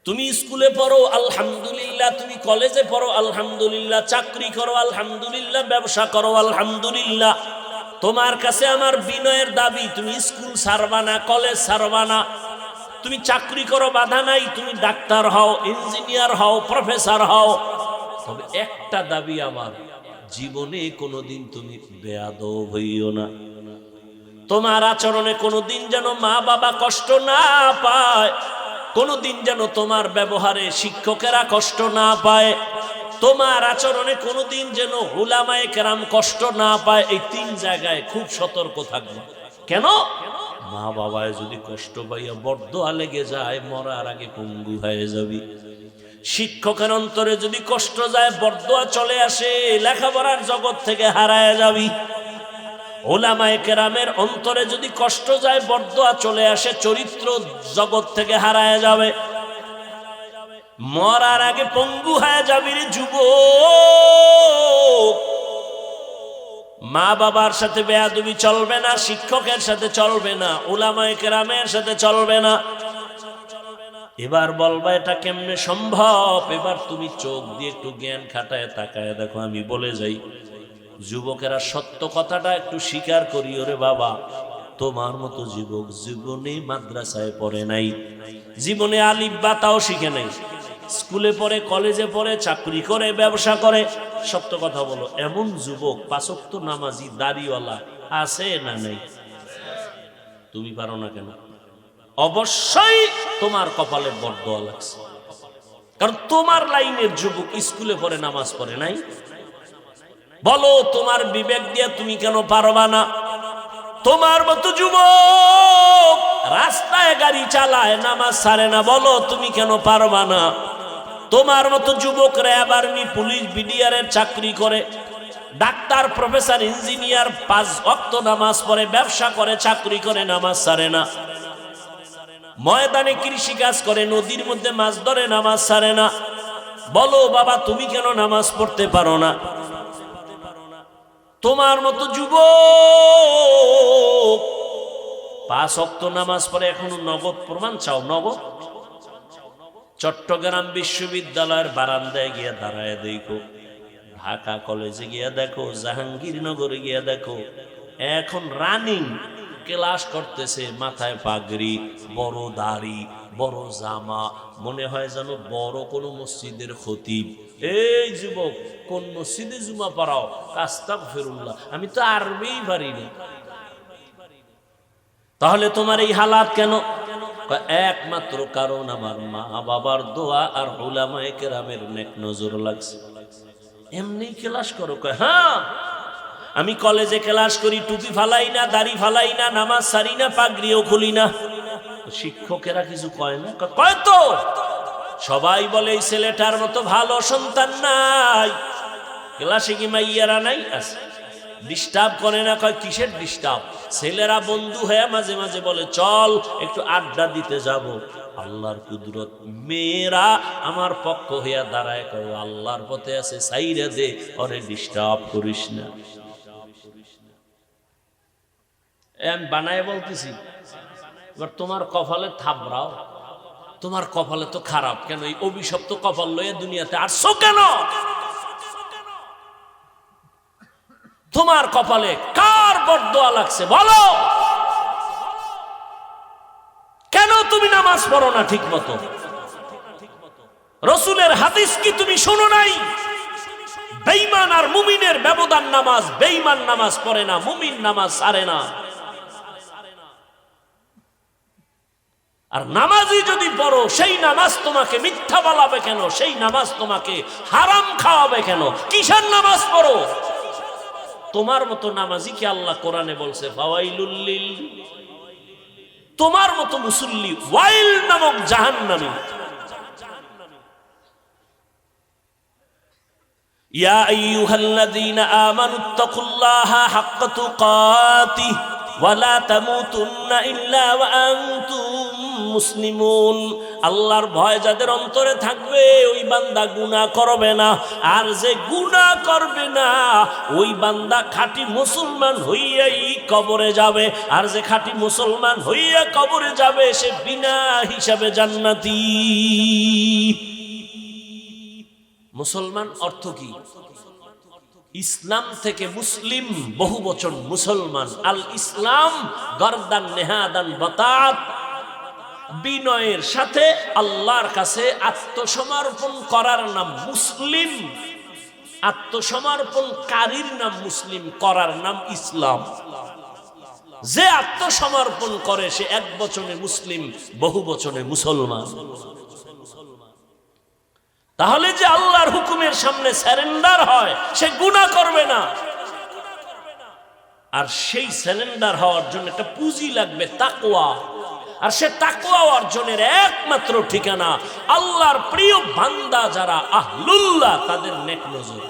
তুমি স্কুলে পড়ো আলহামদুলিল্লাহ, তুমি কলেজে পড়ো আলহামদুলিল্লাহ, চাকরি করো আলহামদুলিল্লাহ, ব্যবসা করো আলহামদুলিল্লাহ। তোমার কাছে আমার বিনয়ের দাবি, তুমি স্কুল ছাড়বা না, কলেজ ছাড়বা না। তুমি চাকরি করো, বাধা নাই, তুমি ডাক্তার হও, ইঞ্জিনিয়ার হও, প্রফেসর হও। তবে একটা দাবি আমার, জীবনে কোনোদিন তুমি বেয়াদব হইও না। তোমার আচরণে কোনোদিন যেন মা বাবা কষ্ট না পায়, কোনোদিন যেন তোমার ব্যবহারে শিক্ষকেরা কষ্ট না পায়, তোমার আচরণে কোনোদিন যেন উলামায়ে কেরাম কষ্ট না পায়। এই তিন জায়গায় খুব সতর্ক থাকবে। কেন? মা বাবায় যদি কষ্ট পাইয়া বড়দোয়া লেগে যায়, মরার আগে পঙ্গু হয়ে যাবি। শিক্ষকের অন্তরে যদি কষ্ট যায়, বড়দোয়া চলে আসে, লেখাপড়ার জগৎ থেকে হারায় যাবি। উলামায়ে কেরামের অন্তরে যদি কষ্ট যায়, বড়দোয়া চলে আসে, চরিত্র জগৎ থেকে হারায় যাবে, মরার আগে পঙ্গু হয়ে যাবি রে যুবক। মা বাবার সাথে বেয়াদবি চলবে না, শিক্ষকের সাথে চলবে না, উলামায়ে কেরামের সাথে চলবে না। এবার বলবা এটা কেমনে সম্ভব? এবার তুমি চোখ দিয়ে একটু জ্ঞান খাটায় তাকায় দেখো। আমি বলে যাই, যুবকেরা সত্য কথাটা একটু স্বীকার করি। ওরে বাবা, তোমার মতো যুবক জীবনে মাদ্রাসায় পড়ে নাই, জীবনে আলিফ বা তাও শিখে নাই, স্কুলে পড়ে, কলেজে পড়ে, চাকরি করে, ব্যবসা করে। সত্য কথা বলো, এমন যুবক পাঁচ ওয়াক্ত নামাজি দাড়িওয়ালা আছে না নাই? তুমি পারো না কেন? অবশ্যই তোমার কপালে বড়দোয়া লাগছে, কারণ তোমার লাইনের যুবক স্কুলে পড়ে, নামাজ পড়ে নাই। বলো, তোমার বিবেক দিয়ে তুমি কেন পারবা না? তোমার মতো যুবক রাস্তায় গাড়ি চালায়, নামাজ ছাড়ে না, বলো তুমি কেন পারবা না? তোমার মতো যুবকরা এবার পুলিশ বিডিআরের চাকরি করে, ডাক্তার, প্রফেসর, ইঞ্জিনিয়ার, পাঁচ ওয়াক্ত নামাজ পড়ে, ব্যবসা করে, চাকরি করে, নামাজ ছাড়ে না। ময়দানে কৃষি কাজ করে, নদীর মধ্যে মাছ ধরে, নামাজ ছাড়ে না। বলো বাবা, তুমি কেন নামাজ পড়তে পারো না? তোমার মতো যুবক পাঁচ ওয়াক্ত নামাজ পড়ে, এখনো নগদ প্রমাণ চাও? নগদ? চট্টগ্রাম বিশ্ববিদ্যালয়ের বারান্দায় গিয়া দাঁড়ায় দেখো, ঢাকা কলেজে গিয়া দেখো, জাহাঙ্গীরনগরে গিয়া দেখো, এখন রানিং ক্লাস করতেছে, মাথায় পাগড়ি, বড় দাড়ি, বড় জামা, মনে হয় যেন বড় কোনো মসজিদের খতিব। এই যুবক, কোন মসজিদে জুমা পড়াও? আস্তাগফিরুল্লাহ, আমি তো আরবিই পারি না। তাহলে তোমার এই হালাত কেন? একমাত্র কারণ আমার মা বাবার দোয়া আর উলামায়ে কেরামের নেক নজর লাগছে। এমনি ক্লাস করো? হ্যাঁ, আমি কলেজে ক্লাস করি, টুপি ফালাই না, দাড়ি ফালাই না, নামাজ সারি না, পাগড়িও খুলি না। শিক্ষকেরা কিছু কয় না? কয় তো। সবাই বলে এই ছেলেটার মতো ভালো সন্তান নাই। ক্লাসে কি মাইয়ারা নাই? আছে। ডিস্টার্ব করে না? কয় কিসের ডিস্টার্ব? ছেলেরা বন্ধু হয়ে মাঝে মাঝে বলে চল একটু আড্ডা দিতে যাব। আল্লাহর কুদরত, মেয়েরা আমার পক্ষ হইয়া দাঁড়ায়, কয় আল্লাহর পথে আছে, সাইরা দে, ওরে ডিস্টার্ব করিস না। আমি বানায় বলতেছি, এবার তোমার কপালে থাবড়াও। তোমার কপালে তো খারাপ, কেন এই অভিশপ্ত কপাল লয়ে দুনিয়াতে আসছো কেন? তোমার কপালে কার বরদোয়া লাগছে বলো? কেন তুমি নামাজ পড়ো না ঠিক মতো? রাসূলের হাদিস কি তুমি শোনো নাই? বেঈমান আর মুমিনের ব্যবধান নামাজ। বেঈমান নামাজ পড়ে না, মুমিন নামাজ ছাড়ে না। আর নামাজই যদি পড়ো, সেই নামাজ তোমাকে মিথ্যা বলাবে কেন? সেই নামাজ তোমাকে হারাম খাওয়াবে কেন? কিসের নামাজ পড়ো? তোমার মতো নামাজি কি আল্লাহ কোরআনে বলছে ফাওয়াইলুল লিল, তোমার মতো মুসল্লি ওয়াইল নামক জাহান্নামী। ইয়া আইয়ুহাল্লাযীনা আমানুত্তাকুল্লাহা হাক্কা তুকাতিহি ওয়া লা তামুতুন্না ইল্লা ওয়া আনতুম মুসলিমুন। আল্লাহর ভয় যাদের অন্তরে থাকবে, ওই বান্দা গুনাহ করবে না। আর যে গুনাহ করবে না, ওই বান্দা খাঁটি মুসলমান হইয়াই কবরে যাবে। আর যে খাঁটি মুসলমান হইয়া কবরে যাবে, সে বিনা হিসাবে জান্নাতি। মুসলমান অর্থ কি? ইসলাম থেকে মুসলিম, বহু বচন মুসলমান। আল ইসলাম গরদান নেহাদান বাতাত, বিনয়ের সাথে আল্লাহর কাছে আত্মসমর্পণ করার নাম মুসলিম। আত্মসমর্পণকারীর নাম মুসলিম, করার নাম ইসলাম। যে আত্মসমর্পণ করে সে এক বচনে মুসলিম, বহু বচনে মুসলমান। তাহলে যে আল্লাহর হুকুমের সামনে সারেন্ডার হয় সে গুনাহ করবে না। আর সেই সারেন্ডার হওয়ার জন্য একটা পুঁজি লাগবে, তাকওয়া। আর সে তাকওয়া অর্জনের একমাত্র ঠিকানা আল্লাহর প্রিয় বান্দা যারা আহলুল্লাহ, তাদের নেক নজর।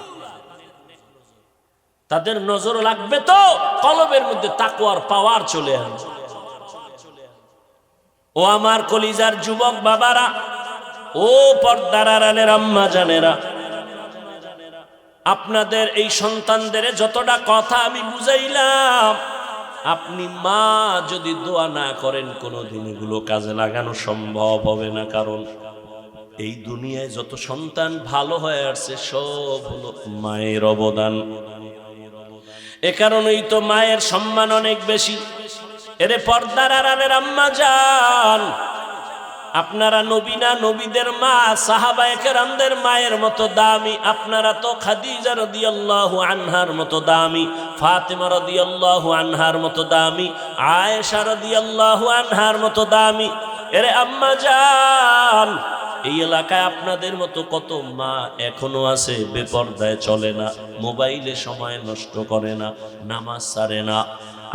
তাদের নজর লাগবে তো কলবের মধ্যে তাকওয়ার পাওয়ার চলে আসবে। ও আমার কলিজার যুবক বাবারা, ও পর্দার আড়ালের আম্মা জানেরা, আপনাদের এই সন্তানদের যতটা কথা আমি বুঝাইলাম, আপনি মা যদি দোয়া না করেন কোনোদিন এগুলো কাজে লাগানো সম্ভব হবে না। কারণ এই দুনিয়ায় যত সন্তান ভালো হয়ে আসছে সব হলো মায়ের অবদান। এ কারণেই তো মায়ের সম্মান অনেক বেশি। এরে পর্দার আড়ালের আম্মা জান, আপনারা নবী না, নবীদের মা সাহাবায়ে কেরামদের মায়ের মতো দামি। আপনারা তো খাদিজা রাদিয়াল্লাহু আনহার মতো দামি, ফাতেমা রাদিয়াল্লাহু আনহার মতো দামি, আয়েশা রাদিয়াল্লাহু আনহার মতো দামি। এরে আম্মা জান, এই এলাকায় আপনাদের মতো কত মা এখনো আছে বেপরদায় চলে না, মোবাইলে সময় নষ্ট করে না, নামাজ ছাড়ে না।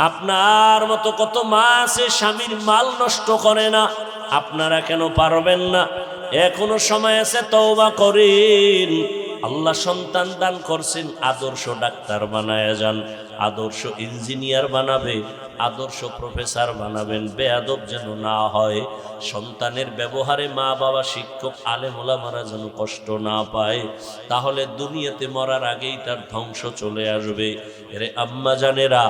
আপনার মতো কত মা আছে স্বামীর মাল নষ্ট করে না। আপনারা কেন পারবেন না? এখনো সময় আছে, তওবা করেন। আল্লাহ সন্তান দান করছেন, আদর্শ ডাক্তার বানায় যান, আদর্শ ইঞ্জিনিয়ার বানাবে, আদর্শ প্রফেসর বানাবেন। বেয়াদব যেন না হয়। সন্তানের ব্যবহারে মা বাবা, শিক্ষক, আলেম ওলামারা যেন কষ্ট না পায়। তাহলে দুনিয়াতে মরার আগেই তার ধ্বংস চলে আসবে। এরে আম্মা জানেরা,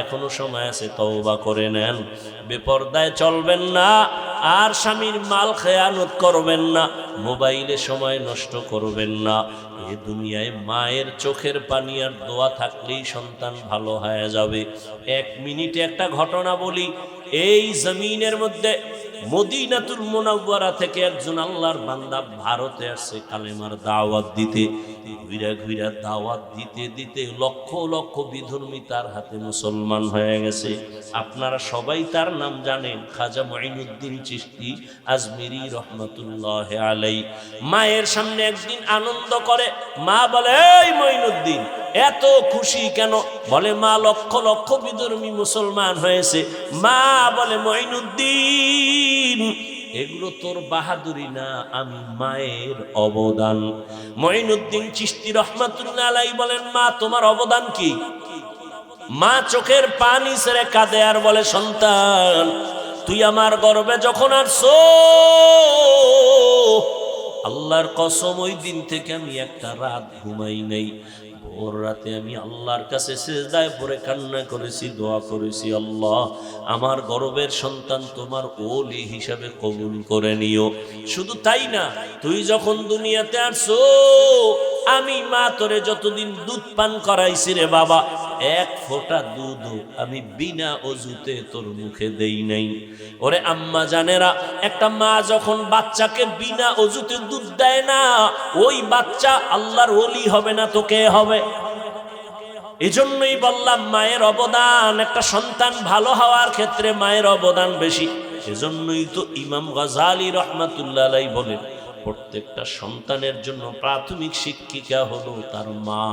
এখনো সময় আছে, তওবা করে নেন। বেপরদায় চলবেন না, আর স্বামীর মাল খেয়ানত করবেন না, মোবাইলে সময় নষ্ট করবেন না। এ দুনিয়ায় মায়ের চোখের পানি আর দোয়া থাকলেই সন্তান ভালো হয়ে যাবে। এক মিনিটে একটা ঘটনা বলি। এই জমিনের মধ্যে মদিনাতুল মুনাওয়ারা থেকে একজন আল্লাহর বান্দা ভারতে আসছে কালেমার দাওয়াত দিতে। ঘুরা ঘুরা দাওয়াত দিতে দিতে লক্ষ লক্ষ বিধর্মী তার হাতে মুসলমান হয়ে গেছে। আপনারা সবাই তার নাম জানেন, খাজা মুঈনুদ্দিন চিশতি আজমিরি রহমাতুল্লাহ আলাইহি। মায়ের সামনে একদিন আনন্দ করে। মা বলে, এই মুঈনুদ্দিন এত খুশি কেন? বলে, মা লক্ষ লক্ষ বিধর্মী মুসলমান হয়েছে। মা বলে, মুঈনুদ্দিন এগুলো তোর বাহাদুরি না, আমি মায়ের অবদান। মুঈনুদ্দিন চিশতি রহমাতুল্লাহ আলাইহি বলেন, মা তোমার অবদান কি? মা চোখের পানি ছেড়ে কাঁদে আর বলে, সন্তান তুই আমার গর্ভে যখন আসছো, আল্লাহর কসম ওই দিন থেকে আমি একটা রাত ঘুমাই নাই। ভোর রাতে আমি আল্লাহর কাছে সিজদায় পড়ে কান্না করেছি, দোয়া করেছি, আল্লাহ আমার গর্ভের সন্তান তোমার ওলি হিসাবে কবুল করে নিও। শুধু তাই না, তুই যখন দুনিয়াতে আসছো, আমি মা তোরে যতদিন দুধ পান করাইছি রে বাবা, এক ফোঁটা দুধ আমি বিনা অজুতে তোর মুখে দেই নাই। ওরে আম্মা জানেরা, একটা মা যখন বাচ্চাকে বিনা অজুতে দুধ দেয় না, ওই বাচ্চা আল্লাহর ওলি হবে না তো কে হবে? এজন্যই বললাম মায়ের অবদান, একটা সন্তান ভালো হওয়ার ক্ষেত্রে মায়ের অবদান বেশি। এজন্যই তো ইমাম গাজালি রহমাতুল্লাহ আলাইহি বলেন, প্রত্যেকটা সন্তানের জন্য প্রাথমিক শিক্ষিকা হলো তার মা।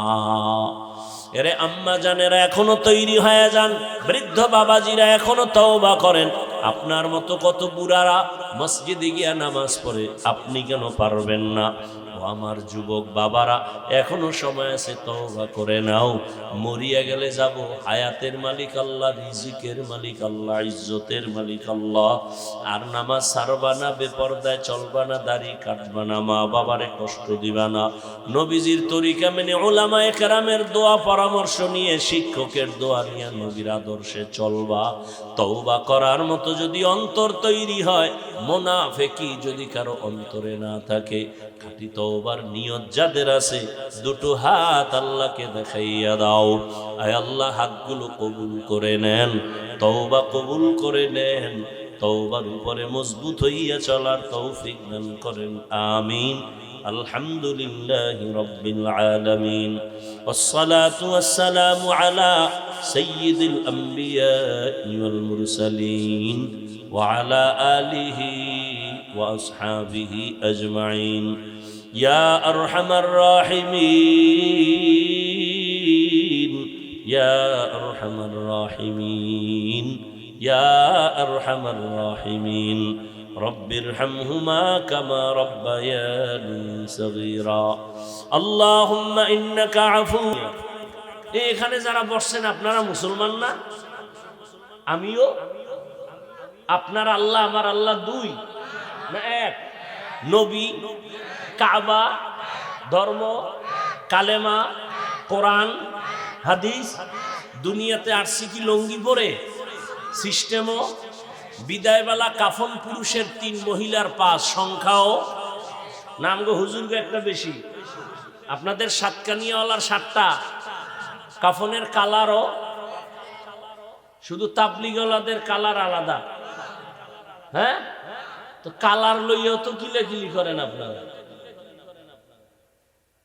এরে আম্মা জানেরা, এখনো তৈরি হয়ে যান। বৃদ্ধ বাবাজিরা এখনো তওবা করেন। আপনার মতো কত বুড়ারা মসজিদে গিয়া নামাজ পড়ে, আপনি কেন পারবেন না? ও আমার যুবক বাবারা, এখনো সময় আছে, তওবা করে নাও। মরিয়া গেলে যাব, হায়াতের মালিক আল্লাহ, রিজিকের মালিক আল্লাহ, ইজ্জতের মালিক আল্লাহ। আর নামাজ ছাড়বা না, বেপরদায় চলবা না, দাড়ি কাটবা না, মা বাবারে কষ্ট দিবা না। নবীজির তরিকা মেনে, উলামায়ে কেরামের দোয়া পরামর্শ নিয়ে, শিক্ষকের দোয়া নিয়ে নবীর আদর্শে চলবা। তওবা করার মতো যদি অন্তর তৈরি হয়, মুনাফিকি যদি কারো অন্তরে না থাকে, খাঁটি তওবার নিয়ত যাদের আছে, দুটো হাত আল্লাহকে দেখাইয়া দাও। আয় আল্লাহ, হাতগুলো কবুল করে নেন, তওবা কবুল করে নেন, তওবার উপরে মজবুত হইয়া চলার তৌফিক দান করেন। আমিন। আলহামদুলিল্লাহি রাব্বিল আলামিন। ওয়াসসালাতু ওয়াসসালামু আলা সাইয়্যিদিল আমবিয়া ওয়াল মুরসালিন ওয়া আলা আলিহি ওয়া আসহাবিহি আজমাইন। ইয়া আরহামার রাহিমিন, ইয়া আরহামার রাহিমিন, ইয়া আরহামার রাহিমিন। রব্বিরহামহুমা কামা রাব্বায়ানি সগীরা। আল্লাহুম্মা ইন্নাকা আফু। এখানে যারা বসছেন আপনারা মুসলমান না? আমিও? আপনার আল্লাহ আমার আল্লাহ দুই না এক? নবী, কাবা, ধর্ম, কালেমা, কোরআন, হাদিস। দুনিয়াতে আসছি কি লঙ্গি পরে? সিস্টেমও বিদায়বেলা কাফন পুরুষের 3, মহিলার 5, সংখ্যাও নামগো হুজুরকে একটা বেশি। আপনাদের সাতকানিয়াওয়ালার 7টা, কাফনের কালারও শুধু তাবলিগওয়ালাদের কালার আলাদা। হ্যাঁ, তো কালার লইয়াও তো কিলাকিলি করেন আপনারা,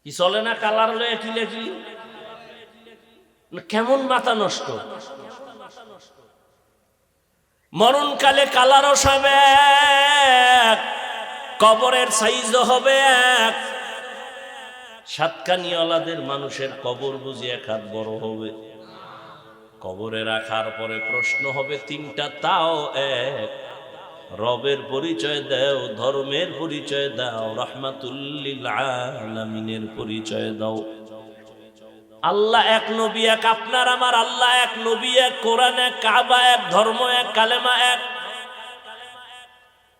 কি চলে না? কালার লইয়া কিলাকিলি, কেমন মাথা নষ্ট। মরণকালে কালারও হবে এক, কবরের সাইজও হবে এক। সাতকানিয়াওয়ালাদের মানুষের কবর বুঝি 1 হাত বড় হবে। কবরে রাখার পরে প্রশ্ন হবে 3টা, তাও এক। রবের পরিচয় দাও, ধর্মের পরিচয় দাও, রাহমাতুল্লিল আলামিনের পরিচয় দাও। আল্লাহ এক, নবী এক, আপনার আমার আল্লাহ এক, নবী এক, কোরআন এক, কাবা এক, ধর্ম এক, কালেমা এক।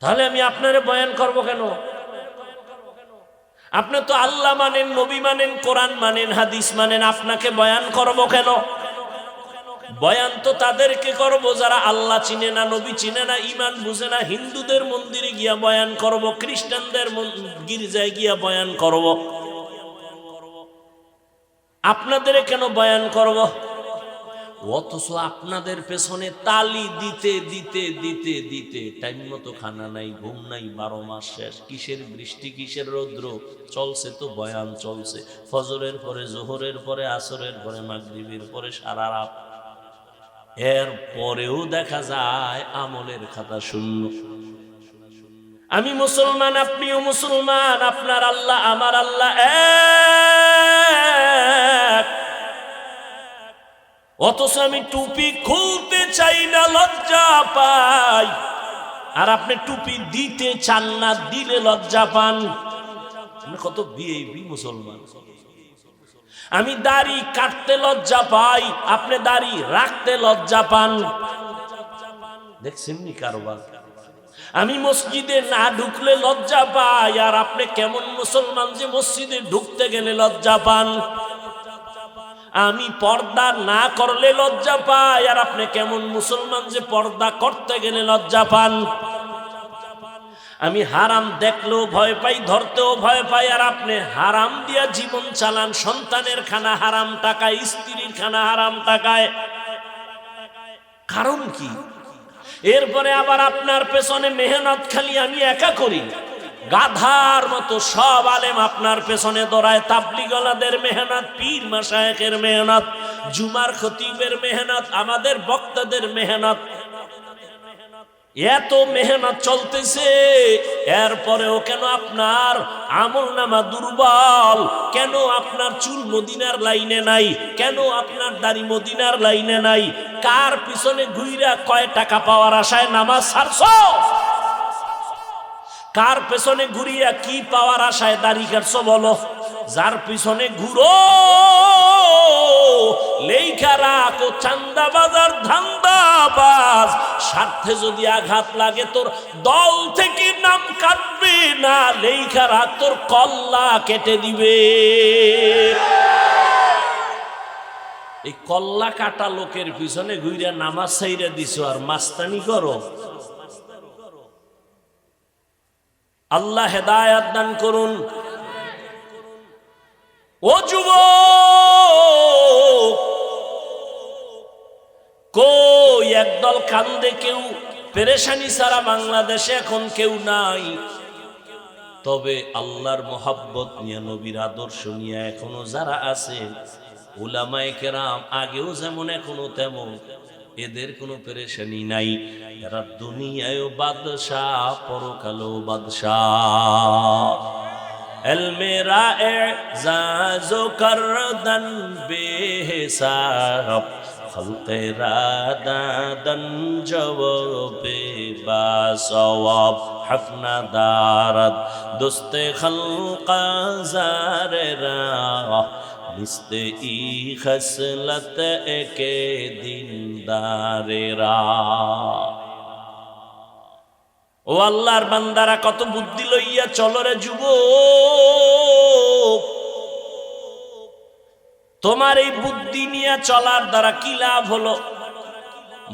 তাহলে আমি আপনারে বয়ান করব কেন? আপনি তো আল্লাহ মানেন, নবী মানেন, কোরআন মানেন, হাদিস মানেন, আপনাকে বয়ান করব কেন? বয়ান তো তাদেরকে করব যারা আল্লাহ চিনে না, নবী চিনে না, ঈমান বুঝে না। হিন্দুদের মন্দিরে গিয়া বয়ান করব, খ্রিস্টানদের গির্জায় গিয়া বয়ান করব। আপনাদের কেন বয়ান করব? অথচ আপনাদের পেছনে তালি দিতে দিতে দিতে দিতে টাইম মতো খানা নাই, ঘুম নাই, 12 মাস শেষ। কিসের বৃষ্টি, কিসের রৌদ্র, চলছে তো বয়ান চলছে। ফজরের পরে, জোহরের পরে, আসরের পরে, মাগরিবের পরে, সারা রাত। এর পরেও দেখা যায় আমলের খাতা শূন্য। আমি মুসলমান, আপনিও মুসলমান, আপনার আল্লাহ আমার আল্লাহ এক। অথচ আমি টুপি খুলতে চাই না, লজ্জা পাই। আর আপনি টুপি দিতে চান না, দিলে লজ্জা পান। কত বিএবি মুসলমান। আমি দাড়ি কাটতে লজ্জা পাই, আপনি দাড়ি রাখতে লজ্জা পান। দেখছেন নি কারবার? আমি মসজিদে না ঢুকলে লজ্জা পাই, আর আপনি কেমন মুসলমান যে মসজিদে ঢুকতে গেলে লজ্জা পান। আমি পর্দা না করলে লজ্জা পাই, আর আপনি কেমন মুসলমান যে পর্দা করতে গেলে লজ্জা পান। আমি হারাম দেখলেও ভয় পাই, ধরতেও ভয় পাই, আর আপনি হারাম দিয়া জীবন চালান। সন্তানের খানা হারাম টাকায়, স্ত্রীর খানা হারাম টাকায়। কারণ কি? এরপরে আবার আপনার পেছনে মেহনত খালি আমি একা করি, গাধার মতো সব আলেম আপনার পেছনে দৌড়ায়। তাবলিগওয়ালাদের মেহনত, পীর মাশায়েখের মেহনত, জুমার খতিবের মেহনত, আমাদের বক্তাদের মেহনত, এত মেহনত চলতেছে। এরপরেও কেন আপনার আমলনামা দুর্বল? কেন আপনার চুল মদিনার লাইনে নাই? কেন আপনার দাড়ি মদিনার লাইনে নাই? কার পিছনে ঘুইরা কয় টাকা পাওয়ার আশায় নামাজ ছাড়ছো? কার পেছনে ঘুরিয়া কি পাওয়ার আশায় দাড়ি কাটছো বলো? যার পিছনে ঘুরো লেখা রাখো চান্দাবাজার ধান্দাবাজ। স্বার্থে যদি আঘাত লাগে তোর দল থেকে নাম কাটবে না, লেখা রাখ তোর কল্লা কেটে দিবে। এই কল্লা কাটা লোকের পিছনে ঘুরিয়া নামাজ ছাইরা দিছো আর মাস্তানি করো। আল্লাহ হেদায়েত দান করুন। ও যুবক, কই একদল কান্দে, কেউ পেরেশানি ছাড়া বাংলাদেশে এখন কেউ নাই। তবে আল্লাহর মোহাব্বত নিয়ে, নবীর আদর্শ নিয়ে এখনো যারা আছে, উলামায়ে কেরাম আগেও যেমন এখনো তেমন, এদের কোনো পেরেশানি নাই। এরা দুনিয়ায়ও বাদশাহ, পরকালেও বাদশাহ। এলমে রা'এজাজো করদন বেহিসাব, খলকে রাদাদন জওবে বাসওয়াব, হকনা দারদ দোস্তে খলকা জারেরা, নিস্তে ই খসলত একে দিনদারেরা। ও আল্লাহর বান্দারা, কত বুদ্ধি লইয়া চলো রে যুবক। তোমার এই বুদ্ধি নিয়ে চলার দ্বারা কি লাভ হলো?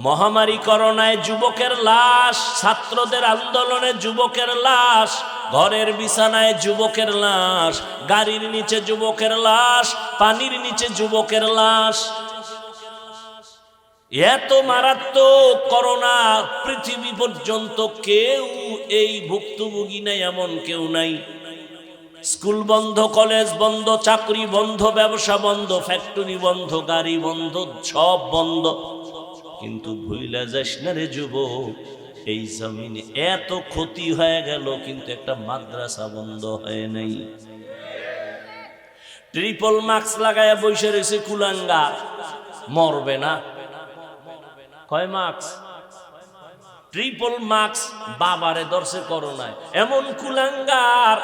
মহামারী করোনায় যুবকের লাশ, ছাত্রদের আন্দোলনে যুবকের লাশ, ঘরের বিছানায় যুবকের লাশ, গাড়ির নিচে যুবকের লাশ, পানির নিচে যুবকের লাশ। এত মারাত্মক করোনা, পৃথিবী পর্যন্ত কেউ এই ভুক্তভোগী নাই এমন কেউ নাই। স্কুল বন্ধ, কলেজ বন্ধ, চাকরি বন্ধ, ব্যবসা বন্ধ, ফ্যাক্টরি বন্ধ, গাড়ি বন্ধ, সব বন্ধ। কিন্তু ভুইলা যাস না রে যুবক, এই জমিনে এত ক্ষতি হয়ে গেল, কিন্তু একটা মাদ্রাসা বন্ধ হয় নাই। ট্রিপল মাস্ক লাগায়া বসে রয়েছে কুলাঙ্গা, মরবে না। কয় মাস্ক? Triple mask. বাবারে ধরছে করোনায়, এমন কুলাঙ্গার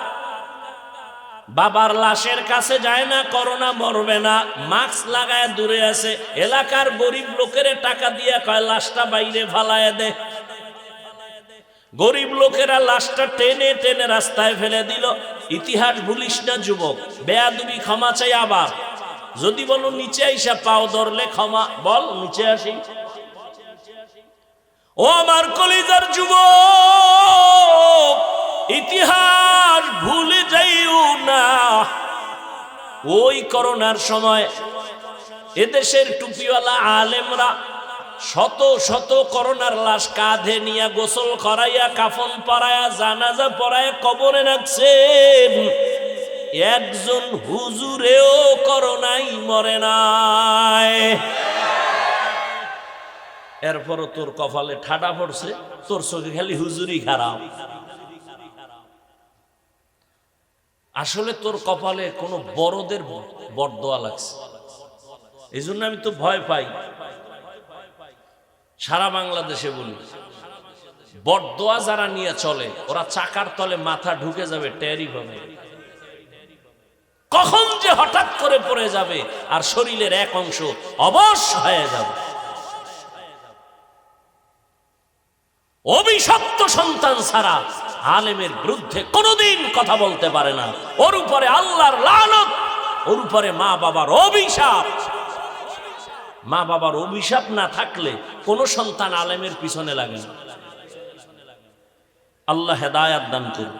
বাবার লাশের কাছে যায় না, করোনা মরবে না, মাস্ক লাগায় দূরে আছে। এলাকার গরিব লোকের টাকা দিয়া কয় লাশটা বাইরে ফালায় দে। গরিব লোকেরা লাশটা টেনে টেনে রাস্তায় ফেলে দিল। ইতিহাস ভুলিস না যুবক, বেয়াদবি ক্ষমা চাই। আবার যদি বলো নিচে আইসা পাও ধরলে ক্ষমা, বল নিচে আসি। ও আমার কলিজার যুবক, ইতিহাস ভুলে যাইও না। ওই করোনার সময় এদেশের টুপিওয়ালা আলেমরা শত শত করোনার লাশ কাঁধে নিয়ে গোসল করাইয়া, কাফন পরাইয়া, জানাজা পরাইয়া কবরে রাখছেন। একজন হুজুরেও করোনাই মরে নাই। এরপরও তোর কপালে ঠাডা পড়ছে, তোর চোখে খালি হুজুরি খারাপ। আসলে তোর কপালে কোনো বড়দের বরদোয়া লাগছে। এই জন্য আমি তো ভয় পাই। সারা বাংলাদেশে বলি, বরদোয়া যারা নিয়ে চলে, ওরা চাকার তলে মাথা ঢুকে যাবে, টেরই পাবে। কখন যে হঠাৎ করে পড়ে যাবে আর শরীরের এক অংশ অবশ হয়ে যাবে। অভিশপ্ত সন্তান ছাড়া আলেমের বিরুদ্ধে কোনোদিন কথা বলতে পারে না। ওর উপরে আল্লাহর লানত, ওর উপরে মা বাবার অভিশাপ। মা বাবার অভিশাপ না থাকলে কোন সন্তান আলেমের পিছনে লাগে না। আল্লাহ হেদায়েত দান করুন।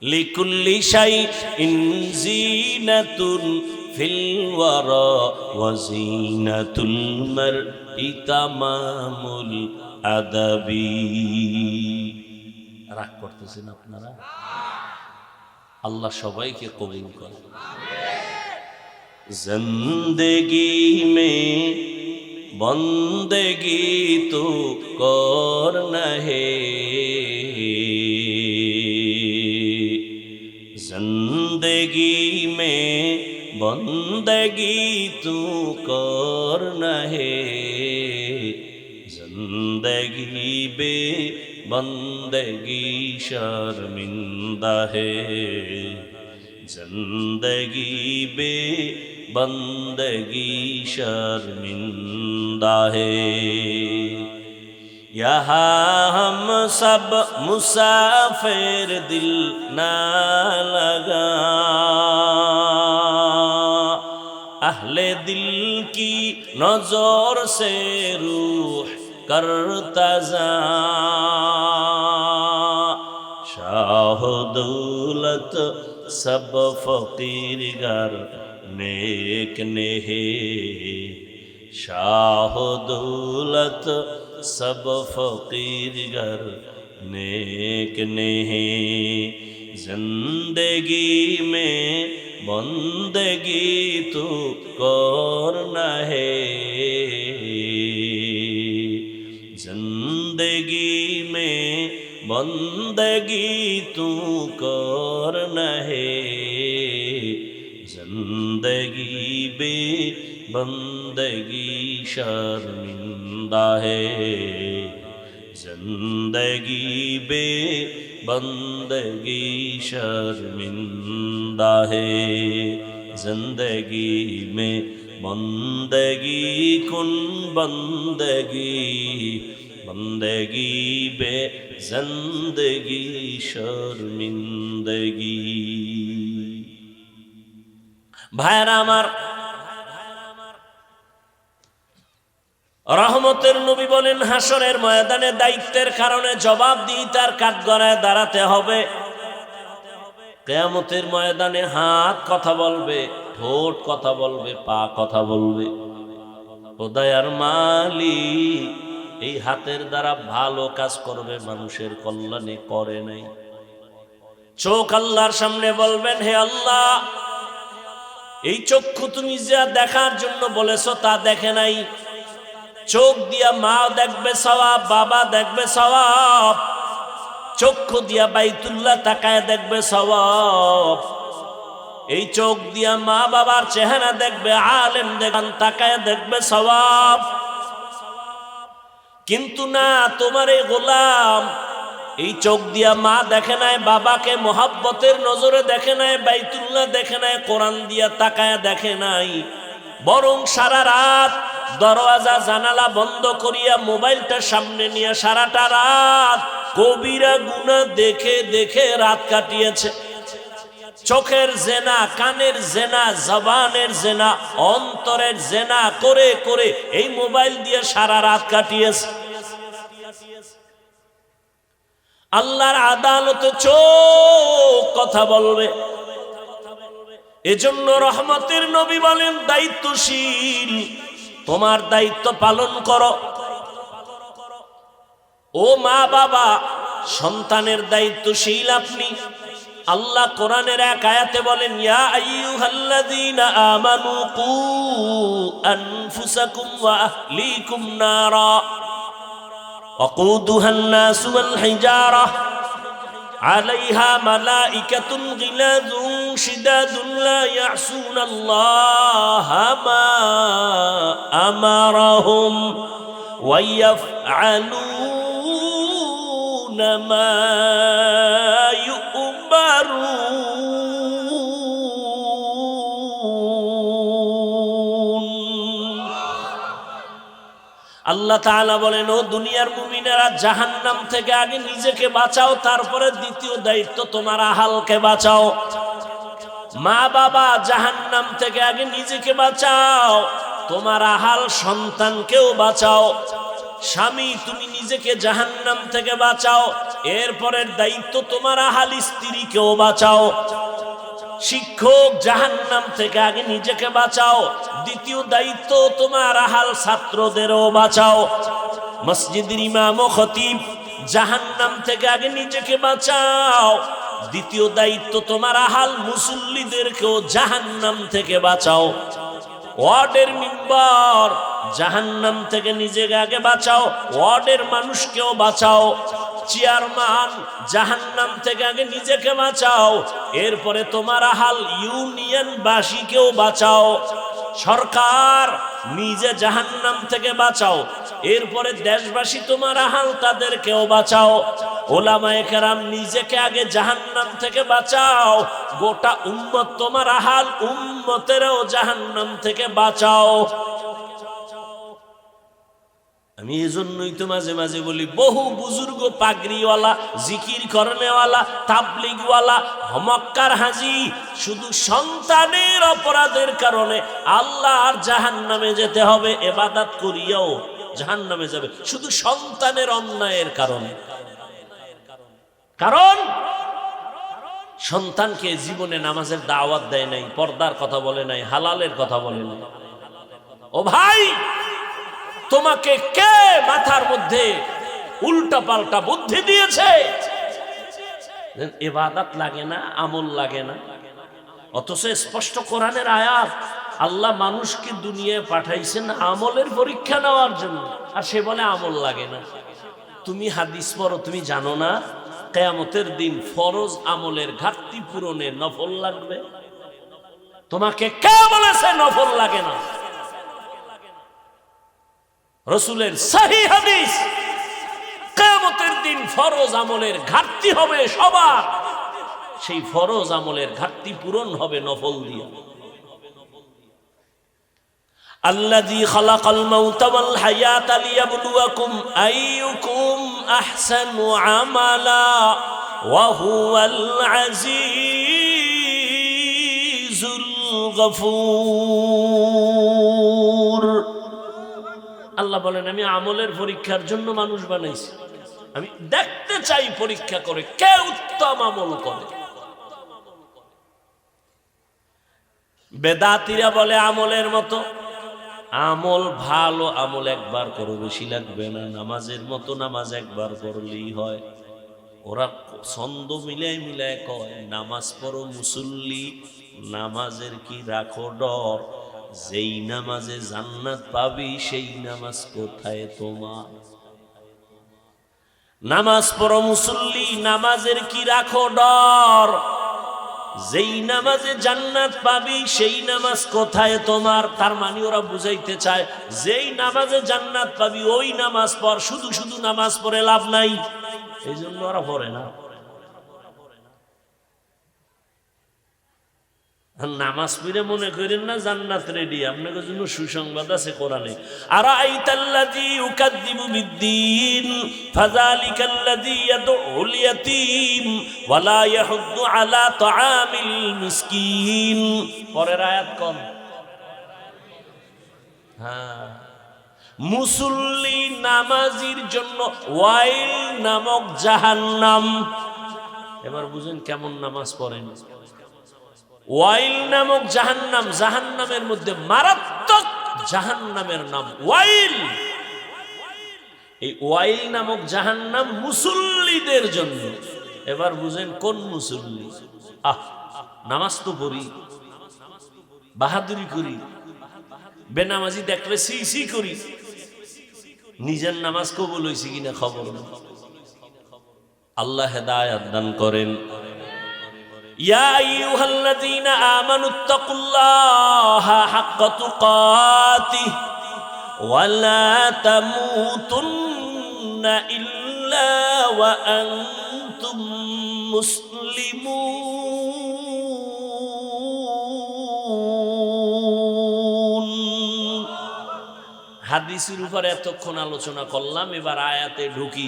লিকুল্লি শাইইন জিনাতুন ফিল ওয়ারা ওয়া জিনাতুল মারই তামামুল আদাবি। রাগ করতেছেন আপনারা? আল্লাহ সবাইকে কবুল করুন। জিন্দেগি মে বন্দেগি তো করনা হে, जिंदगी में बंदगी तू करना है, जिंदगी बे बंदगी शर्मिंदा है, जिंदगी बे बंदगी शर्मिंदा है। यहाँ हम सब मुसाफिर दिल ना लगा, अहले दिल की नजर से रूह करता जा, दौलत सब फकीर घर नेक नेहे शाह दौलत सब फकीर घर नेक नेहे जिंदगी में बंदगी तू करना है जिंदगी में बंदगी तू करना है जिंदगी बे बंदगी शर्मिंदा है जिंदगी बे बंदगी शर्मिंदा है जिंदगी में बंदगी कुन बंदगी बंदगी बे जिंदगी शर्मिंदगी। भाईरा आमार रहमतेर नबी बोलेन हाशरेर मयदाने दायित्वेर कारणे जवाबदिहितार काठगड़ाয় दाঁড়াতে হবে। কিয়ামতের ময়দানে হাত কথা বলবে, ঠোঁট কথা বলবে, পা কথা বলবে। ও দয়ার মালিক, এই হাতের দ্বারা ভালো কাজ করবে, মানুষের কল্যাণে করে নাই। চোখ আল্লাহর সামনে বলবেন, হে আল্লাহ, এই চক্ষু তুমি যা দেখার জন্য বলেছো তা দেখে নাই। চোখ দিয়া মা দেখবে সওয়াব, বাবা দেখবে সওয়াব। চক্ষু দিয়া বাইতুল্লাহ তাকায় দেখবে সওয়াব। এই চোখ দিয়া মা বাবার চেহারা দেখবে, আলেম দেখান তাকায় দেখবে সওয়াব। কিন্তু না, তোমার এই গোলাম এই চোখ দিয়া মা দেখে নাই, বাবাকে মোহাব্বতের নজরে দেখে নাই, বাইতুল্লাহ দেখে নাই, কোরআন দিয়া তাকায় দেখে নাই, বরং সারা রাত দরওয়াজা জানালা বন্ধ করিয়া মোবাইলটা সামনে নিয়ে সারাটা রাত কবিরা গুনাহ দেখে দেখে রাত কাটিয়েছে। চোখের জেনা, কানের জেনা, জবানের জেনা, অন্তরের জেনা করে করে এই মোবাইল দিয়ে সারা রাত কাটিয়েছে। আল্লাহর আদালতে চোখ কথা বলবে। এজন্য রহমতের নবী বলেন, দায়িত্বশীল, তোমার দায়িত্ব পালন করো। ও মা বাবা, সন্তানের দায়িত্বশীল আপনি। আল্লাহ কোরআনের এক আয়াতে বলেন, ইয়া আইয়ুহাল্লাযীনা আমানু কু আনফুসাকুম ওয়া আহলিকুম নারা ওয়াকুদুহান নাসু ওয়াল হিজারা আলাইহা মালাইকাতুন গিলাযুন শিদাদুন লা ইয়াসুনাল্লাহা মা আমারাহুম ওয়া ইয়াফআলুনা মা আল্লাহ তাআলা বলেন, ও দুনিয়ার মুমিনেরা, জাহান্নাম থেকে আগে নিজেকে বাঁচাও, তারপরে দ্বিতীয় দায়িত্ব তোমার আহালকে বাঁচাও। মা বাবা, জাহান্নাম থেকে আগে নিজেকে বাঁচাও, তোমার আহাল সন্তানকেও বাঁচাও। স্বামী, তুমি নিজেকে জাহান্নাম থেকে বাঁচাও, এরপরের দায়িত্ব তোমার আহাল স্ত্রীকেও বাঁচাও। শিক্ষক, জাহান্নাম থেকে আগে নিজেকে বাঁচাও, দ্বিতীয় দায়িত্ব তোমার আহাল ছাত্রদেরও বাঁচাও। মসজিদের ইমাম ও খতিব, জাহান্নাম থেকে আগে নিজেকে বাঁচাও, দ্বিতীয় দায়িত্ব তোমার আহাল মুসল্লিদেরকেও জাহান্নাম থেকে বাঁচাও। ওয়ার্ডের মিম্বার, জাহান্নাম থেকে নিজেকে আগে বাঁচাও, ওয়ার্ডের মানুষকেও বাঁচাও। চেয়ারম্যান, জাহান্নাম থেকে আগে নিজেকে বাঁচাও, এরপরে তোমার আহাল ইউনিয়নবাসীকেও বাঁচাও। সরকার, নিজে জাহান্নাম থেকে বাঁচাও, এরপরে দেশবাসী তোমার আহাল তাদেরকেও বাঁচাও। ওলামায়ে কেরাম, নিজেকে আগে জাহান্নাম থেকে বাঁচাও, গোটা উম্মত তোমার আহাল, উম্মতেরও জাহান্নাম থেকে বাঁচাও। আমি এজন্যই তো মাঝে মাঝে বলি, বহু বুজুর্গ পাগড়িওয়ালা, জিকির করনেওয়ালা, তাবলিগওয়ালা, হমক্কার হাজি শুধু সন্তানের অপরাধের কারণে আল্লাহর জাহান্নামে যেতে হবে, ইবাদত করিয়াও জাহান্নামে যাবে, শুধু সন্তানের অন্যায়ের কারণে। কারণ সন্তানকে জীবনে নামাজের দাওয়াত দেয় নাই, পর্দার কথা বলে নাই, হালালের কথা বলে নাই। ও ভাই, তোমাকে কে মাথার মধ্যে উল্টা পাল্টা বুদ্ধি দিয়েছে? ইবাদত লাগে না, আমল লাগে না, অথচ স্পষ্ট কোরআনের আয়াত, আল্লাহ মানুষকে দুনিয়ায় পাঠাইছেন আমলের পরীক্ষা নেওয়ার জন্য, আর সে বলে আমল লাগে না। তুমি হাদিস পড়ো, তুমি জানো না কিয়ামতের দিন ফরজ আমলের ঘাটতি পূরণে নফল লাগবে? তোমাকে কে বলেছে নফল লাগে না? রাসূলের সহিহ হাদিস, কিয়ামতের দিন ফরজ আমলের ঘাটতি হবে সবার, সেই ফরজ আমলের ঘাটতি পূরণ হবে নফল দিয়ে। আল্লাযী খালাকাল মাউতা ওয়াল হায়াতা লিয়াবলুয়াকুম আইয়ুকুম আহসানু আমালা ওয়া হুয়াল আজিজুল গফুর। আল্লাহ বলেন, আমি আমলের পরীক্ষার জন্য মানুষ বানাইছি, আমি দেখতে চাই পরীক্ষা করে কে উত্তম আমল করে। বেদাতীরা বলে আমলের মতো, আমল ভালো আমল একবার করো, বেশি লাগবে না, নামাজের মতো নামাজ একবার পড়লেই হয়। ওরা ছন্দ মিলায় মিলায় কয়, নামাজ পড়ো মুসল্লি, নামাজের কি রাখো ডর, যেই নামাজে জান্নাত পাবি সেই নামাজ কোথায় তোমার। নামাজ পড়ো মুসল্লি, নামাজের কি রাখো ডর, যেই নামাজে জান্নাত পাবি সেই নামাজ কোথায় তোমার। তার মানে ওরা বুঝাইতে চায়, যেই নামাজে জান্নাত পাবি ওই নামাজ পড়, শুধু শুধু নামাজ পড়ে লাভ নাই, এই জন্য ওরা পড়ে না। নামাজ পড়ে মনে করেন না জান্নাত রেডি, আপনাদের জন্য সুসংবাদ আছে কোরআনে। আরাআইতাল্লাযী ইউকাযযিবু বিদ্দীন ফাযালিকাল্লাযী ইয়াদউল ইয়াতীম ওয়া লা ইয়াহুদ্দু আলা তাআমিল মিসকিন। পরের আয়াত কোন? হ্যাঁ, মুসল্লি নামাজির জন্য ওয়াইল নামক জাহান্নাম। এবার বুঝেন কেমন নামাজ পড়েন। ওয়াইল নামক জাহান্নাম, জাহান্নামের মধ্যে মারাত্মক জাহান্নামের নাম ওয়াইল। এই ওয়াইল নামক জাহান্নাম মুসল্লিদের জন্য। এবার বুঝেন কোন মুসল্লি? নামাজ তো পড়ি, বাহাদুরি করি, বেনামাজি দেখলে সি সি করি, নিজের নামাজ কবুল হয়েছে কিনা খবর না। আল্লাহ হেদায়েত দান করেন। ইয়া আইয়ুহাল্লাযীনা আমানুত্তাকুল্লাহা হাক্কা তুকাতিহি ওয়া লা তামুতুন্না ইল্লা ওয়া আনতুম মুসলিমুন। হাদিসের উপর এতক্ষণ আলোচনা করলাম, এবার আয়াতে ঢুকি।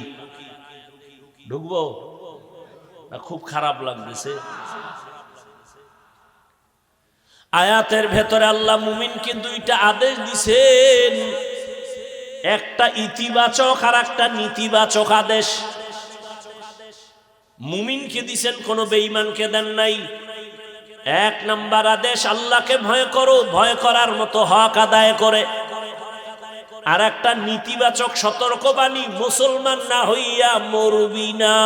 ঢুকবো না? খুব খারাপ লাগতেছে। আয়াতের ভেতরে আল্লাহ মুমিনকে দুইটা আদেশ দিছেন, একটা ইতিবাচক আর একটা নেতিবাচক আদেশ। মুমিনকে দিছেন, কোন বেঈমানকে দেন নাই। এক নাম্বার আদেশ, আল্লাহকে ভয় করো, ভয় করার মতো হক আদায় করে। আর একটা নেতিবাচক সতর্কবাণী, মুসলমান না হইয়া মরবি না।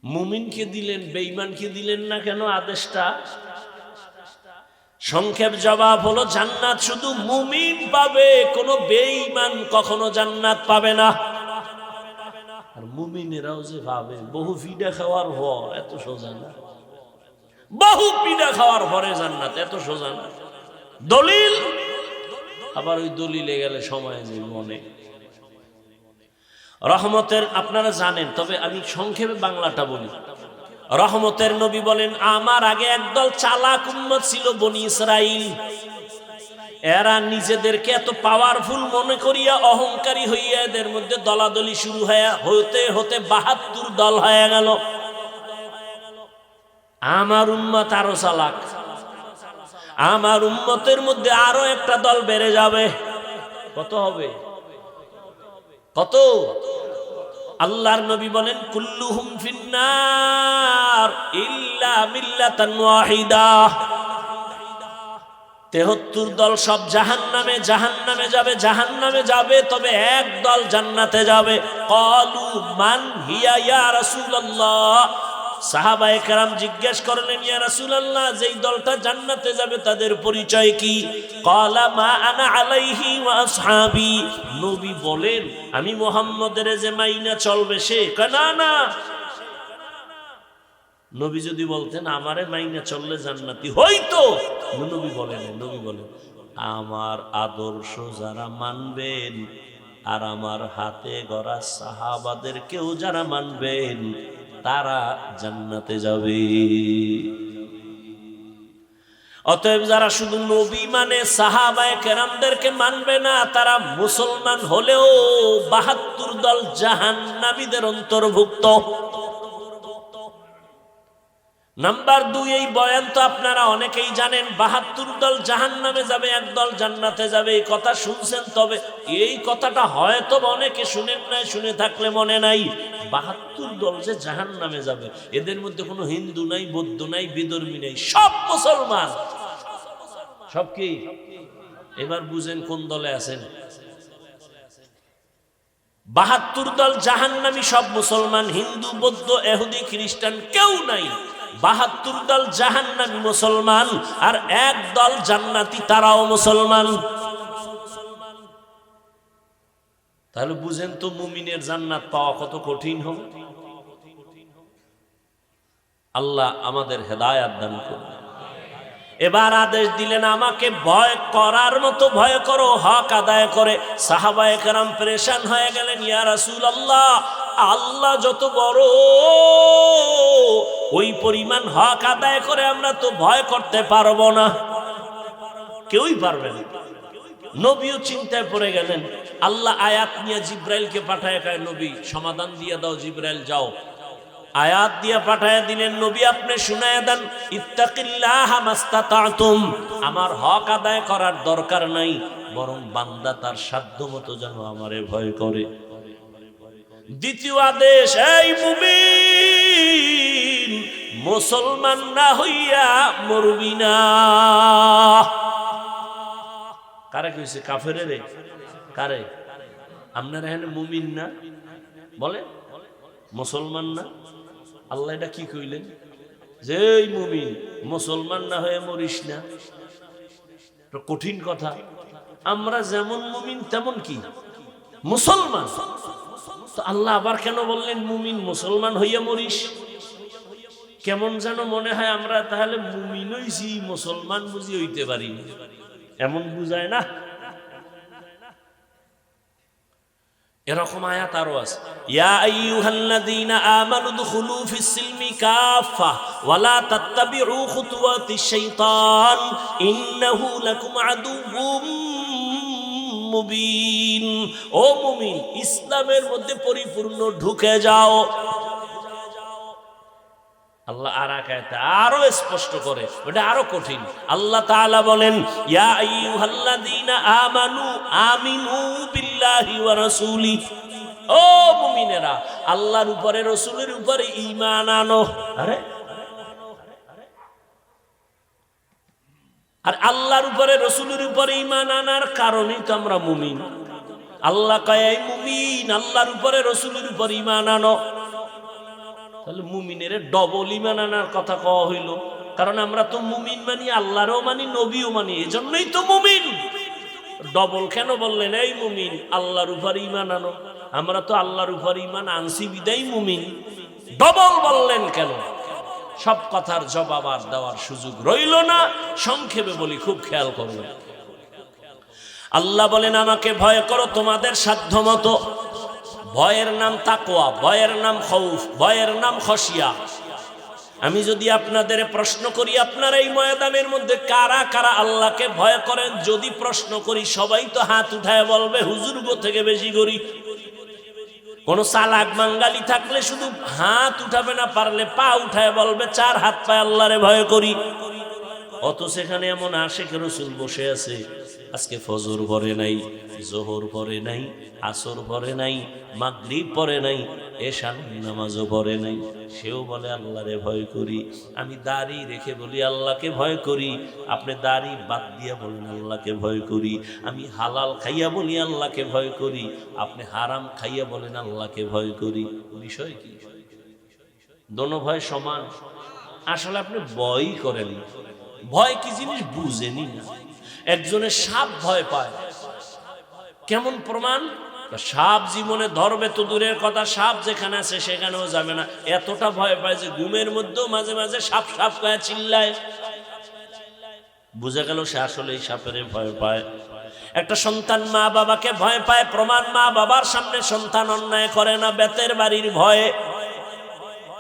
মুমিনকে দিলেন, বেঈমানকে দিলেন না কেন আদেশটা? সংক্ষেপ জবাব হলো, জান্নাত শুধু মুমিন পাবে, কোন বেঈমান কখনো জান্নাত পাবে না। আর মুমিনেরাও যে পাবে, বহু পিঠা খাওয়ার পর, এত সোজা না। বহু পিঠা খাওয়ার পরে জান্নাত, এত সোজা না। দলিল, আবার ওই দলিলে গেলে সময় যাবে অনেক। রহমতের আপনারা জানেন, তবে আমি সংক্ষেপে বাংলাটা বলি। রহমতের নবী বলেন, আমার আগে একদল চালাক উম্মত ছিল, বনি ইসরাইল। এরা নিজেদেরকে এত পাওয়ারফুল মনে করিয়া অহংকারী হইয়া এদের মধ্যে দলাদলি শুরু হতে হতে ৭২ দল হয়ে গেল। আমার উম্মত আরো চালাক, আমার উম্মতের মধ্যে আরো একটা দল বেড়ে যাবে। কত হবে? কত? আল্লাহর নবী বলেন কুল্লুহুম ফিন্নার ইল্লা মিল্লাতান ওয়াহিদা, 73 দল সব জাহান্নামে জাহান্নামে যাবে, তবে এক দল জান্নাতে যাবে। ক্বালু মান হিয়া ইয়া রাসূলুল্লাহ, সাহাবায়ে কেরাম জিজ্ঞেস করলেন ইয়া রাসূলুল্লাহ, যেই দলটা জান্নাতে যাবে তাদের পরিচয় কি? ক্বালা মা আনা আলাইহি ওয়া আসহাবি, নবী বলেন আমি মুহাম্মদের যে মাইনা চলবে সে। না না, নবী যদি বলতেন আমারে মাইনা চললে জান্নাতি হইতো, নবী বলেন আমার আদর্শ যারা মানবেন আর আমার হাতে গড়া সাহাবাদের কেউ যারা মানবেন তারা জান্নাতে যাবে। অতএব যারা শুধু নবী মানে সাহাবায়ে কেরামদেরকে মানবে না, তারা মুসলমান হলেও 72 দল জাহান্নামীদের অন্তর্ভুক্ত। নাম্বার 2, এই বয়ান তো আপনারা অনেকেই জানেন, 72 দল জাহান্নামে যাবে, এক দল জান্নাতে যাবে, এই কথা শুনছেন। তবে এই কথাটা হয়তো অনেকে শুনেন নাই, শুনে থাকলে মনে নাই। 72 দল যে জাহান্নামে যাবে, এদের মধ্যে কোনো হিন্দু নাই, বৌদ্ধ নাই, বিধর্মী নাই, সব মুসলমান। সব কি? এবার বুঝেন কোন দলে আছেন। 72 দল জাহান্নামী, সব মুসলমান, হিন্দু বৌদ্ধ ইহুদি খ্রিস্টান কেউ নাই। 72 দল জাহান্নামী মুসলমান, আর এক দল জান্নাতি, তারাও মুসলমান। তাহলে বুঝেন তো মুমিনের জান্নাত পাওয়া কত কঠিন হবে। আল্লাহ আমাদের হেদায়েত দান করুন। এবার আদেশ দিলেন আমাকে ভয় করার মতো ভয় করো, হক আদায় করে। সাহাবায়ে কেরাম পেরেশান হয়ে গেলেন, ইয়া রাসূলুল্লাহ, আল্লাহ যত বড়, ওই পরিমাণ হক আদায় করে আমরা তো ভয় করতে পারবো না, কেউই পারবে না। নবীও চিন্তায় পড়ে গেলেন। আল্লাহ আয়াত নিয়ে জিব্রাইলকে পাঠায়, নবী সমাধান দিয়ে দাও, জিব্রাইল যাও। আয়াত দিয়ে পাঠায় দিলেন, নবী আপনি শুনায়া দেন, ইত্তাকিল্লাহা মাস্তাতাতুম, আমার হক আদায় করার দরকার নাই, বরং বান্দা তার সাধ্যমতো যেন আমারে ভয় করে। দ্বিতীয় আদেশ, এই মুমিন, মুসলমান না হইয়া মরবি না। কারে কইছে? কাফেরে রে। কারে? আপনারা এখানে মুমিন না বলে, মুসলমান না। আল্লাহ এটা কি কইলেন? যে এই মুমিন, মুসলমান না হয়ে মরিস না। কঠিন কথা। আমরা যেমন মুমিন তেমন কি মুসলমান। তো আল্লাহ আবার কেন বললেন মুমিন মুসলমান হইয়া মরিস? কেমন যেন মনে হয় আমরা তাহলে মুমিন হইছি, মুসলমান বুঝি হইতে পারি, এমন বুঝায় না? এরকম আয়াত আরো আছে, ইয়া আইয়ুহাল্লাযীনা আমানু দুখুলু ফিস সিলমি কাফা ওয়া লা তাত্তাবিউ খুতুওয়াতিশ শাইতান ইন্নাহু লাকুম আদুউম মুবিন। ও মুমিন, ইসলামের মধ্যে পরিপূর্ণ ঢুকে যাও। আল্লাহ আর আয়াতে আরো স্পষ্ট করে, ওটা আরো কঠিন। আল্লাহ তাআলা বলেন, ইয়া আইয়ুহাল্লাযীনা আমানু আমিনু বিল্লাহি ওয়া রাসূলি। ও মুমিনেরা, আল্লাহর উপরে রাসূলের উপরে ঈমান আনো। আরে আর আল্লাহর উপরে রাসূলের উপরে ঈমান আনার কারণেই তো আমরা মুমিন। আল্লাহ কয়, এই মুমিন, আল্লাহর উপরে রাসূলের উপরে ঈমান আনো। তাহলে মুমিনের ডবল ঈমান আনার কথা কওয়া হইল, কারণ আমরা তো মুমিন মানি, আল্লাহরও মানি, নবীও মানি, এজন্যই তো মুমিন। ডবল কেন বললেন? এই মুমিন, আল্লাহর উপর ঈমান আনো। আমরা তো আল্লাহর উপর ঈমান আনছি বিদায় মুমিন, ডবল বললেন কেন? সব কথার জবাব আর দেওয়ার সুযোগ রইল না, সংক্ষেপে বলি, খুব খেয়াল করবেন। আল্লাহ বলেন আমাকে ভয় করো তোমাদের সাধ্য মতো। ভয়ের নাম তাকওয়া, ভয়ের নাম খৌফ, ভয়ের নাম খশিয়া। আমি যদি আপনাদের প্রশ্ন করি, আপনারা এই ময়দানের মধ্যে কারা কারা আল্লাহকে ভয় করেন? যদি প্রশ্ন করি, সবাই তো হাত উঠায় বলবে হুজুর গো থেকে বেশি করি। কোন চালাক বাঙালি থাকলে শুধু হাত উঠাবে না, পারলে পা উঠায় বলবে 4 হাত পায়ে আল্লাহরে ভয় করি। অত সেখানে এমন আশিক রাসূল বসে আছে, আজকে ফজর পড়ে নাই, যোহর পড়ে নাই, আসর পড়ে নাই, মাগরিব পড়ে নাই, এশার নামাজও পড়ে নাই, সেও বলে আল্লাহরে ভয় করি। আমি দাড়ি রেখে বলি আল্লাহকে ভয় করি, আপনি দাড়ি বাদ দিয়া বলেন আল্লাহকে ভয় করি। আমি হালাল খাইয়া বলি আল্লাহকে ভয় করি, আপনি হারাম খাইয়া বলেন আল্লাহকে ভয় করি। বিষয় কি? দোনো ভয় সমান? আসলে আপনি ভয় করেন, ভয় কি জিনিস বুঝেনি না। একজনের সাপ ভয় পায়, কেমন প্রমাণ? সাপ জীবনে ধরবে তো দূরের কথা, সাপ যেখানে আছে সেখানেও যাবে না, এতটা ভয় পায় যে ঘুমের মধ্যেও মাঝে মাঝে সাপ সাপ করে চিল্লায়। বুঝে গেল সে আসলে এই সাপের ভয় পায়। একটা সন্তান মা বাবাকে ভয় পায়, প্রমাণ মা বাবার সামনে সন্তান অন্যায় করে না বেতের বাড়ির ভয়ে।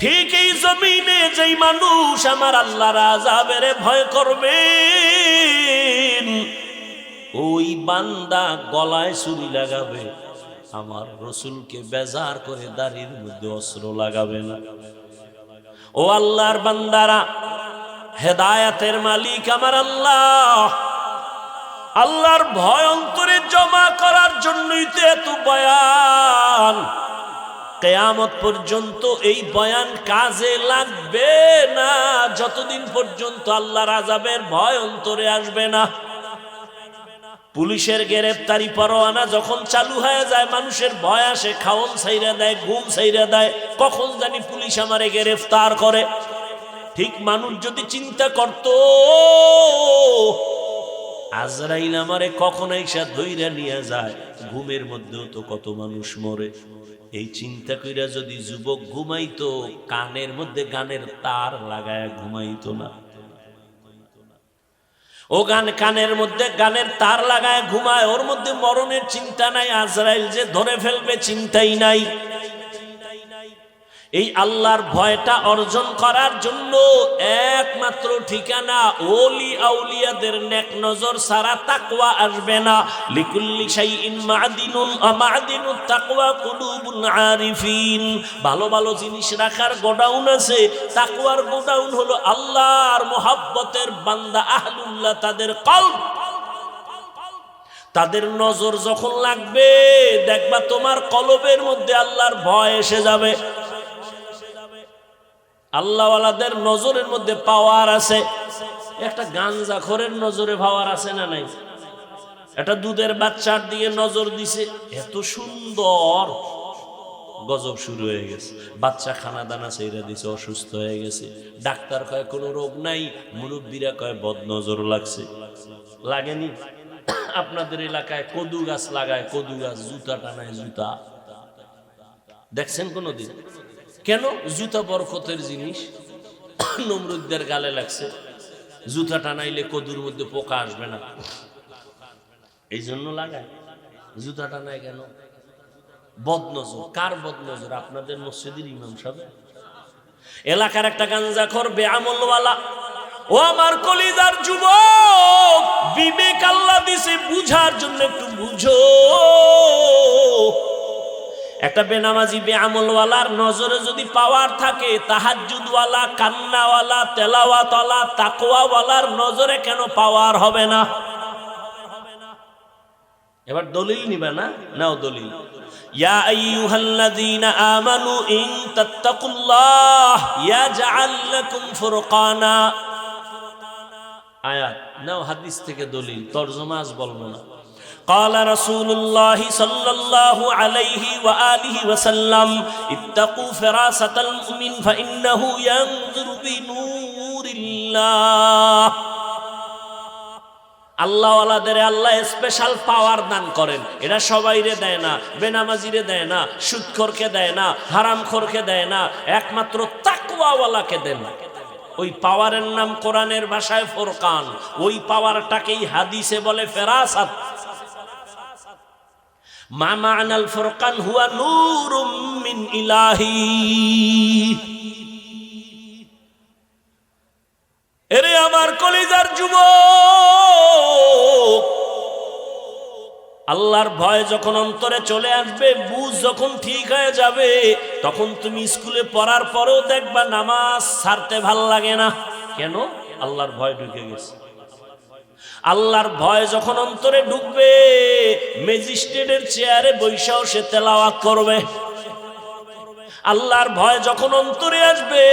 ঠিক এই জমিনে যেই মানুষ আমার আল্লাহর আযাবের ভয় করবে, ওই বান্দা গলায় ছুরি লাগাবে, আমার রসুলকে বেজার করে দাড়ির মধ্যে অস্ত্র লাগাবে না। ও আল্লাহর বান্দারা, হেদায়েতের মালিক আমার আল্লাহ, আল্লাহর ভয় অন্তরে জমা করার জন্যই তো এত বয়ান। কিয়ামত পর্যন্ত এই বয়ান কাজে লাগবে না যতদিন পর্যন্ত আল্লাহর আযাবের ভয় অন্তরে আসবে না। পুলিশের গ্রেফতারি পরোয়ানা যখন চালু হয়ে যায়, মানুষের ভয় আসে, খাওন ছাইরা দেয়, ঘুম ছাইরা দেয়, কখন জানি পুলিশ আমারে গ্রেফতার করে। ঠিক মানুষ যদি চিন্তা করত আজরাইল আমারে কখন আইসা ধইরা নিয়ে যায়, ঘুমের মধ্যেও তো কত মানুষ মরে, এই চিন্তা কইরা যদি যুবক ঘুমাইতো, কানের মধ্যে গানের তার লাগায় ঘুমাইতো না। ও কানের মধ্যে গানের তার লাগায় ঘুমায়, ওর মধ্যে মরণের চিন্তা নাই, আজরাইল যে ধরে ফেলবে চিন্তাই নাই। এই আল্লাহর ভয়টা অর্জন করার জন্য একমাত্র ঠিকানা ওলি আউলিয়াদের নেক নজর ছাড়া তাকওয়া আসবে না। লিকুল্লি শাইইন মা'দিনুন মা'দিনুত তাকওয়া কুলুবুল আরিফিন। ভালো ভালো জিনিস রাখার গোডাউন আছে, তাকওয়ার গোডাউন হলো আল্লাহর মুহাব্বতের বান্দা আহলুল্লাহ, তাদের কলব, তাদের নজর যখন লাগবে দেখবা তোমার কলবের মধ্যে আল্লাহর ভয় এসে যাবে। আল্লাহওয়ালাদের নজরের মধ্যে পাওয়ার আছে। একটা গাঞ্জাখোরের নজরে পাওয়ার আছে না নাই? একটা দুধের বাচ্চার দিয়ে নজর দিছে, এত সুন্দর, গজব শুরু হয়ে গেছে। বাচ্চা খানা দানা ছেড়ে দিছে, অসুস্থ হয়ে গেছে, ডাক্তার কয় কোনো রোগ নাই, মুরব্বীরা কয় বদ নজর লাগছে। লাগেনি? আপনাদের এলাকায় কদু গাছ লাগায়, কদু গাছ, জুতা টানায় জুতা, দেখছেন কোনদিন? কেন? জুতা বরকতের জিনিস, নমরুদদের গালে লাগছে, জুতা টানাইলে কদুর মধ্যে পোকা আসবে না, এই জন্য লাগায়। জুতা টানায় কেন? বদনজর। কার বদনজর? আপনাদের মসজিদের ইমাম সাহেব। এলাকার একটা গাঞ্জাখোর বেআমলওয়ালা। ও আমার কলিজার যুবক, বিবেক আল্লাহ দিছে বুঝার জন্য, একটু বুঝো। একটা বেনামাজি বেআমলওয়ালার নজরে যদি পাওয়ার থাকে, তাহাজ্জুদওয়ালা, কান্নাওয়ালা, তেলাওয়াতওয়ালা, তাকওয়াওয়ালার নজরে কেন পাওয়ার হবে না? এবার দলিল নিবে না? নাও দলিল। ইয়া আইয়ুহাল্লাযীনা আমানু ইন তাত্তাকুল্লাহ ইয়াজআল লাকুম ফুরকানা। আয়াত নাও, হাদিস থেকে দলিল, তরজমা আজ বলবো না। قال رسول الله صلى الله عليه وآله وسلم اتقوا فراسة المؤمن فإنه ينظر بنور الله। আল্লাহওয়ালাদের আল্লাহ স্পেশাল পাওয়ার দান করেন, এটা সবাইরে দেয় না, বেনামাজিরে দেয় না, সুদখোরকে দেয় না, হারামখোরকে দেয় না, একমাত্র তাকওয়াওয়ালাকে দেন। ওই পাওয়ারের নাম কোরআনের ভাষায় ফুরকান, ওই পাওয়ারটাকেই হাদিসে বলে ফেরাসাত। মা মা'নাল ফুরকান হুয়া নূরুম মিন ইলাহি। এরে আমার কলিজার যুবক, আল্লাহর ভয় যখন অন্তরে চলে আসবে, বুঝ যখন ঠিক হয়ে যাবে, তখন তুমি স্কুলে পড়ার পরেও দেখবা নামাজ ছাড়তে ভাল লাগে না। কেন? আল্লাহর ভয় ঢুকে গেছে। আল্লাহর ভয় যখন অন্তরে ঢুকবে, ম্যাজিস্ট্রেটের চেয়ারে বৈশাও সে তেলাওয়াত করবে। আল্লাহর ভয় যখন অন্তরে আসবে,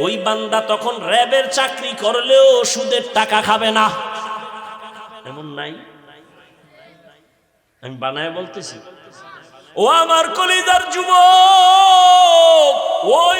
ওই বান্দা তখন র্যাবের চাকরি করলেও সুদের টাকা খাবে না। এমন নাই? আমি বানায় বলতেছি। ও আমার কলিজার যুবক, ওই